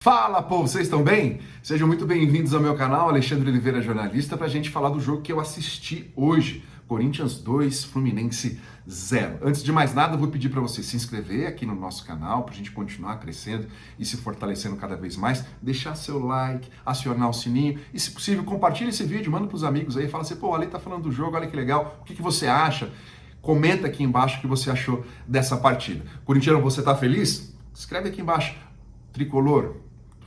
Fala, povo, vocês estão bem? Sejam muito bem-vindos ao meu canal, Alexandre Oliveira, jornalista, para a gente falar do jogo que eu assisti hoje, Corinthians 2, Fluminense 0. Antes de mais nada, eu vou pedir para você se inscrever aqui no nosso canal, para a gente continuar crescendo e se fortalecendo cada vez mais, deixar seu like, acionar o sininho e, se possível, compartilhe esse vídeo, manda para os amigos aí, fala assim, pô, ali tá falando do jogo, olha que legal, o que você acha? Comenta aqui embaixo o que você achou dessa partida. Corintiano, você tá feliz? Escreve aqui embaixo. Tricolor,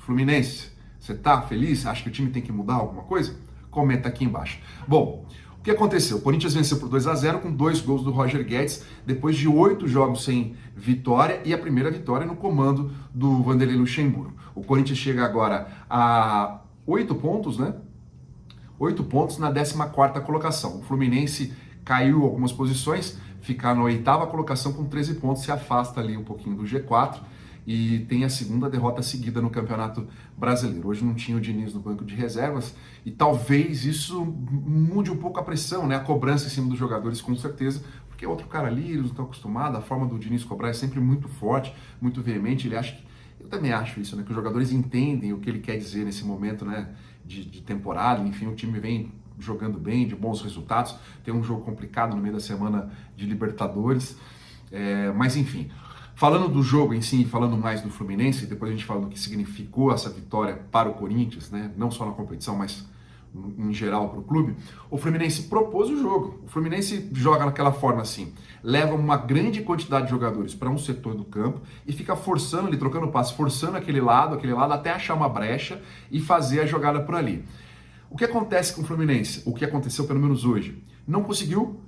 Fluminense, você tá feliz? Acha que o time tem que mudar alguma coisa? Comenta aqui embaixo. Bom, o que aconteceu? O Corinthians venceu por 2-0 com 2 gols do Roger Guedes, depois de 8 jogos sem vitória e a primeira vitória no comando do Vanderlei Luxemburgo. O Corinthians chega agora a 8 pontos, né? 8 pontos na 14ª colocação. O Fluminense caiu algumas posições, fica na 8ª colocação com 13 pontos, se afasta ali um pouquinho do G4. E tem a segunda derrota seguida no Campeonato Brasileiro. Hoje não tinha o Diniz no banco de reservas e talvez isso mude um pouco a pressão, né? A cobrança em cima dos jogadores, com certeza, porque é outro cara ali, eles não estão acostumados, a forma do Diniz cobrar é sempre muito forte, muito veemente, ele acha que, eu também acho isso, né? Que os jogadores entendem o que ele quer dizer nesse momento, né? De temporada, enfim, o time vem jogando bem, de bons resultados, tem um jogo complicado no meio da semana de Libertadores, mas enfim... Falando do jogo em si, falando mais do Fluminense, depois a gente fala do que significou essa vitória para o Corinthians, né? Não só na competição, mas em geral para o clube, o Fluminense propôs o jogo. O Fluminense joga naquela forma assim, leva uma grande quantidade de jogadores para um setor do campo e fica forçando ali, trocando passe, forçando aquele lado, até achar uma brecha e fazer a jogada por ali. O que acontece com o Fluminense? O que aconteceu pelo menos hoje? Não conseguiu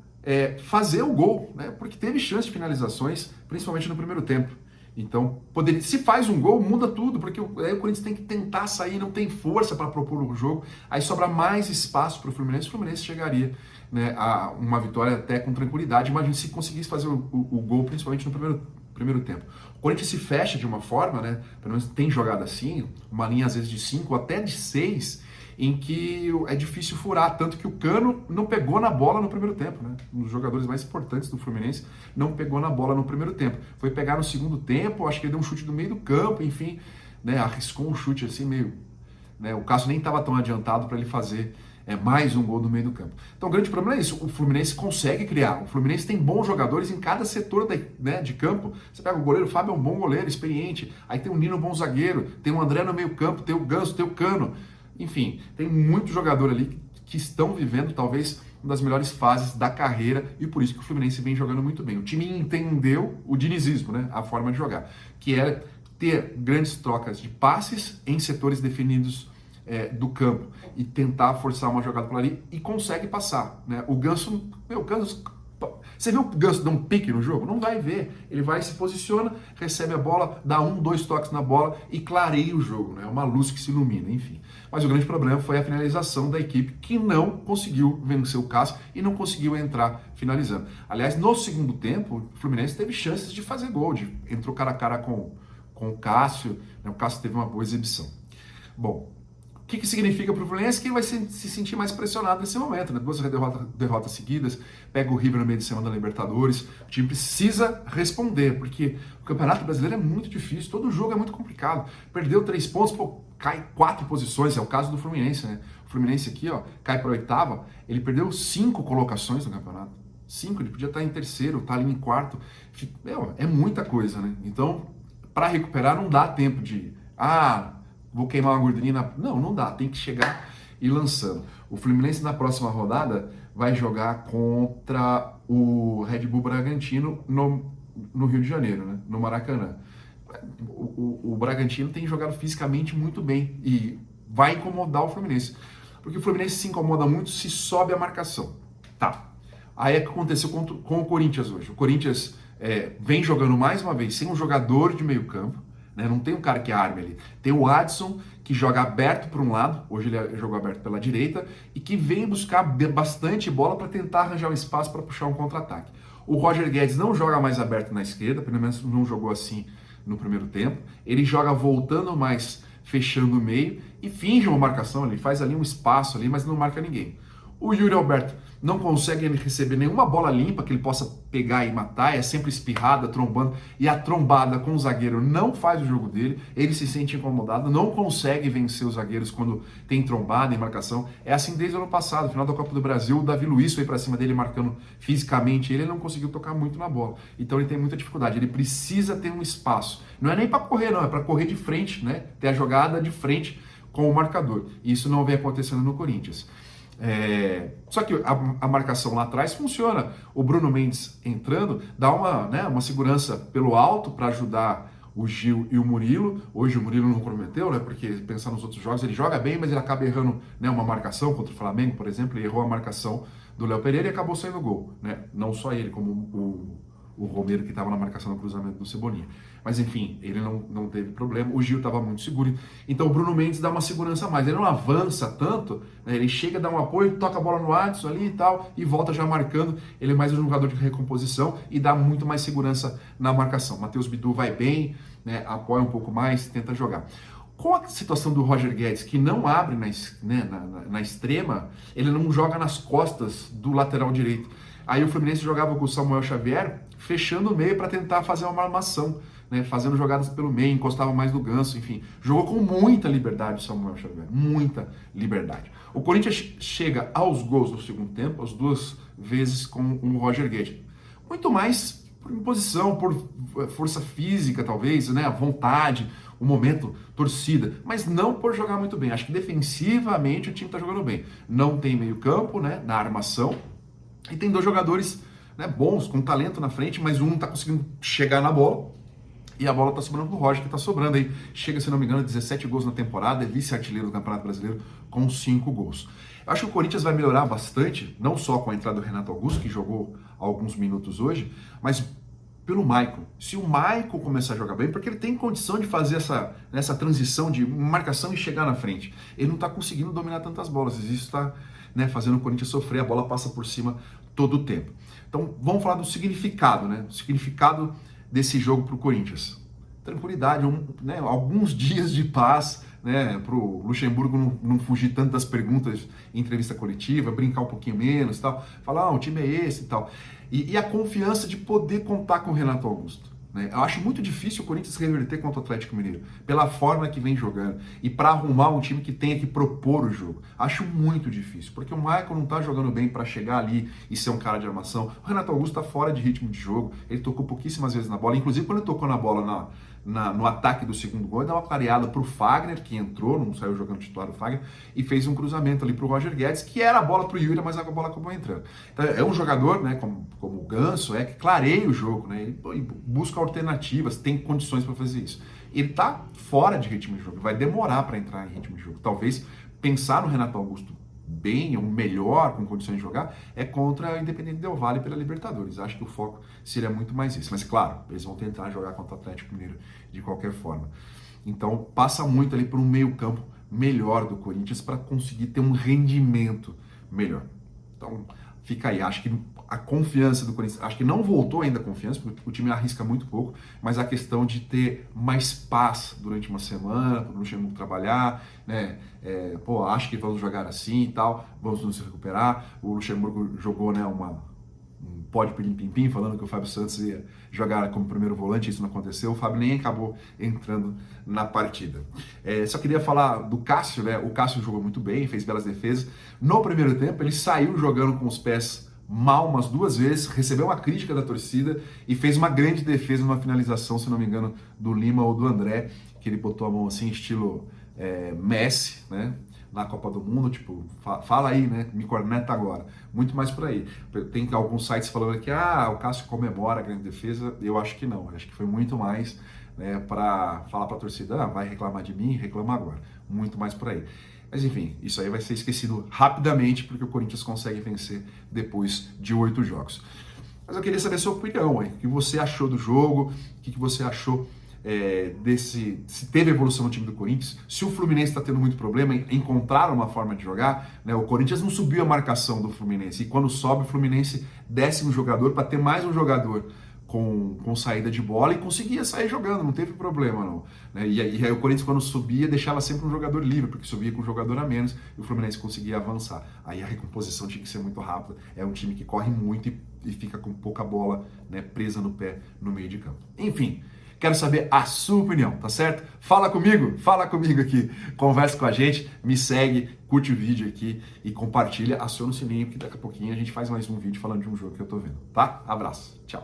fazer o gol, né? Porque teve chance de finalizações, principalmente no primeiro tempo. Então, se faz um gol, muda tudo, porque aí o Corinthians tem que tentar sair, não tem força para propor o jogo, aí sobra mais espaço para o Fluminense chegaria, né, a uma vitória até com tranquilidade. Imagina se conseguisse fazer o gol, principalmente no primeiro tempo. O Corinthians se fecha de uma forma, né, pelo menos tem jogado assim, uma linha às vezes de 5 até de 6, em que é difícil furar, tanto que o Cano não pegou na bola no primeiro tempo, né? Um dos jogadores mais importantes do Fluminense não pegou na bola no primeiro tempo. Foi pegar no segundo tempo, acho que ele deu um chute do meio do campo, enfim, né? Arriscou um chute assim meio... né? O Cássio nem estava tão adiantado para ele fazer mais um gol no meio do campo. Então o grande problema é isso, o Fluminense consegue criar, o Fluminense tem bons jogadores em cada setor de campo. Você pega o goleiro, o Fábio é um bom goleiro, experiente, aí tem o Nino, um bom zagueiro, tem o André no meio campo, tem o Ganso, tem o Cano. Enfim, tem muito jogador ali que estão vivendo talvez uma das melhores fases da carreira e por isso que o Fluminense vem jogando muito bem. O time entendeu o dinizismo, né? A forma de jogar, que é ter grandes trocas de passes em setores definidos do campo e tentar forçar uma jogada por ali e consegue passar, né? O Ganso, você viu o Ganso dar um pique no jogo? Não vai ver. Ele vai, se posiciona, recebe a bola, dá 1, 2 toques na bola e clareia o jogo, né? É uma luz que se ilumina, enfim. Mas o grande problema foi a finalização da equipe, que não conseguiu vencer o Cássio e não conseguiu entrar finalizando. Aliás, no segundo tempo, o Fluminense teve chances de fazer gol, entrou cara a cara com o Cássio, né? O Cássio teve uma boa exibição. Bom, o que significa para o Fluminense? Que ele vai se sentir mais pressionado nesse momento, né? 2 derrotas seguidas, pega o River no meio de semana da Libertadores, o time precisa responder, porque o Campeonato Brasileiro é muito difícil, todo jogo é muito complicado. Perdeu 3 pontos, pô, cai 4 posições, é o caso do Fluminense, né? O Fluminense aqui, ó, cai para a 8ª, ele perdeu 5 colocações no campeonato. 5, ele podia estar em terceiro, tá ali em quarto. É muita coisa, né? Então, para recuperar não dá tempo de... vou queimar uma gordurinha. Não dá, tem que chegar e ir lançando. O Fluminense na próxima rodada vai jogar contra o Red Bull Bragantino no Rio de Janeiro, né? No Maracanã. O Bragantino tem jogado fisicamente muito bem e vai incomodar o Fluminense. Porque o Fluminense se incomoda muito se sobe a marcação. Tá. Aí é que aconteceu com o Corinthians hoje. O Corinthians vem jogando mais uma vez sem um jogador de meio campo. Né? Não tem um cara que arme ali. Tem o Adson, que joga aberto por um lado, hoje ele jogou aberto pela direita, e que vem buscar bastante bola para tentar arranjar um espaço para puxar um contra-ataque. O Roger Guedes não joga mais aberto na esquerda, pelo menos não jogou assim no primeiro tempo. Ele joga voltando mais, fechando o meio, e finge uma marcação ali, faz ali um espaço ali, mas não marca ninguém. O Yuri Alberto não consegue receber nenhuma bola limpa que ele possa pegar e matar, é sempre espirrada, trombando, e a trombada com o zagueiro não faz o jogo dele, ele se sente incomodado, não consegue vencer os zagueiros quando tem trombada em marcação. É assim desde o ano passado, no final da Copa do Brasil, o Davi Luiz foi para cima dele marcando fisicamente, ele não conseguiu tocar muito na bola, então ele tem muita dificuldade, ele precisa ter um espaço, não é nem para correr não, é para correr de frente, né? Ter a jogada de frente com o marcador, e isso não vem acontecendo no Corinthians. Só que a marcação lá atrás funciona. O Bruno Mendes entrando dá uma segurança pelo alto para ajudar o Gil e o Murilo. Hoje o Murilo não comprometeu, né? Porque pensar nos outros jogos, ele joga bem, mas ele acaba errando, né, uma marcação contra o Flamengo, por exemplo. Ele errou a marcação do Léo Pereira e acabou saindo gol, né? Não só ele, como o Romero, que estava na marcação no cruzamento do Cebolinha. Mas enfim, ele não teve problema, o Gil estava muito seguro, então o Bruno Mendes dá uma segurança a mais, ele não avança tanto, né? Ele chega, dá um apoio, toca a bola no Adson ali e tal, e volta já marcando, ele é mais um jogador de recomposição e dá muito mais segurança na marcação. Matheus Bidu vai bem, né? Apoia um pouco mais, tenta jogar. Com a situação do Roger Guedes, que não abre na extrema, ele não joga nas costas do lateral direito. Aí o Fluminense jogava com o Samuel Xavier, fechando o meio para tentar fazer uma armação, né, fazendo jogadas pelo meio, encostava mais no Ganso, enfim. Jogou com muita liberdade o Samuel Xavier, muita liberdade. O Corinthians chega aos gols do segundo tempo, as duas vezes com o Roger Guedes. Muito mais por imposição, por força física, talvez, né, a vontade, o momento, torcida, mas não por jogar muito bem. Acho que defensivamente o time está jogando bem. Não tem meio campo, né, na armação, e tem dois jogadores, né, bons, com talento na frente, mas um não está conseguindo chegar na bola, e a bola está sobrando pro Roger, que está sobrando aí. Chega, se não me engano, 17 gols na temporada, é vice-artilheiro do Campeonato Brasileiro com 5 gols. Eu acho que o Corinthians vai melhorar bastante, não só com a entrada do Renato Augusto, que jogou alguns minutos hoje, mas pelo Maicon. Se o Maicon começar a jogar bem, porque ele tem condição de fazer essa transição de marcação e chegar na frente. Ele não está conseguindo dominar tantas bolas, isso está, né, fazendo o Corinthians sofrer, a bola passa por cima todo o tempo. Então vamos falar do significado, né? O significado desse jogo para o Corinthians. Tranquilidade, né, alguns dias de paz, né, para o Luxemburgo não fugir tanto das perguntas em entrevista coletiva, brincar um pouquinho menos, tal, falar, o time é esse e tal. E a confiança de poder contar com o Renato Augusto. Né? Eu acho muito difícil o Corinthians reverter contra o Atlético Mineiro, pela forma que vem jogando, e para arrumar um time que tenha que propor o jogo. Acho muito difícil, porque o Maicon não está jogando bem para chegar ali e ser um cara de armação. O Renato Augusto está fora de ritmo de jogo, ele tocou pouquíssimas vezes na bola, inclusive quando ele tocou na bola no ataque do segundo gol, ele dá uma clareada para o Fagner, que entrou, não saiu jogando titular o Fagner, e fez um cruzamento ali para o Roger Guedes, que era a bola para o Yuri, mas a bola acabou entrando. Então é um jogador, né, como o Ganso, que clareia o jogo, né, e busca alternativas, tem condições para fazer isso. Ele está fora de ritmo de jogo, vai demorar para entrar em ritmo de jogo. Talvez pensar no Renato Augusto bem, ou melhor, com condições de jogar, é contra a Independiente Del Valle pela Libertadores. Acho que o foco seria muito mais isso. Mas, claro, eles vão tentar jogar contra o Atlético Mineiro de qualquer forma. Então, passa muito ali por um meio-campo melhor do Corinthians para conseguir ter um rendimento melhor. Então, fica aí. Acho que a confiança do Corinthians, acho que não voltou ainda a confiança, porque o time arrisca muito pouco, mas a questão de ter mais paz durante uma semana, para o Luxemburgo trabalhar, né? Acho que vamos jogar assim e tal, vamos nos recuperar. O Luxemburgo jogou, né, um pódio pilim-pim-pim, falando que o Fábio Santos ia jogar como primeiro volante, isso não aconteceu, o Fábio nem acabou entrando na partida. Só queria falar do Cássio, né? O Cássio jogou muito bem, fez belas defesas. No primeiro tempo, ele saiu jogando com os pés mal umas 2 vezes, recebeu uma crítica da torcida e fez uma grande defesa numa finalização, se não me engano, do Lima ou do André, que ele botou a mão assim, estilo Messi, né? Na Copa do Mundo, tipo, fala aí, né? Me corneta agora. Muito mais por aí. Tem alguns sites falando que o Cássio comemora a grande defesa. Eu acho que não. Acho que foi muito mais, né, para falar para a torcida, vai reclamar de mim, reclama agora. Muito mais por aí. Mas enfim, isso aí vai ser esquecido rapidamente, porque o Corinthians consegue vencer depois de 8 jogos. Mas eu queria saber a sua opinião, o que você achou do jogo, o que você achou se teve evolução no time do Corinthians, se o Fluminense está tendo muito problema em encontrar uma forma de jogar, né? O Corinthians não subiu a marcação do Fluminense, e quando sobe o Fluminense desce um jogador para ter mais um jogador com saída de bola e conseguia sair jogando, não teve problema não. Né? E aí o Corinthians, quando subia, deixava sempre um jogador livre, porque subia com um jogador a menos e o Fluminense conseguia avançar. Aí a recomposição tinha que ser muito rápida. É um time que corre muito e fica com pouca bola, né, presa no pé no meio de campo. Enfim, quero saber a sua opinião, tá certo? Fala comigo aqui, conversa com a gente, me segue, curte o vídeo aqui e compartilha, aciona o sininho, que daqui a pouquinho a gente faz mais um vídeo falando de um jogo que eu tô vendo, tá? Abraço, tchau.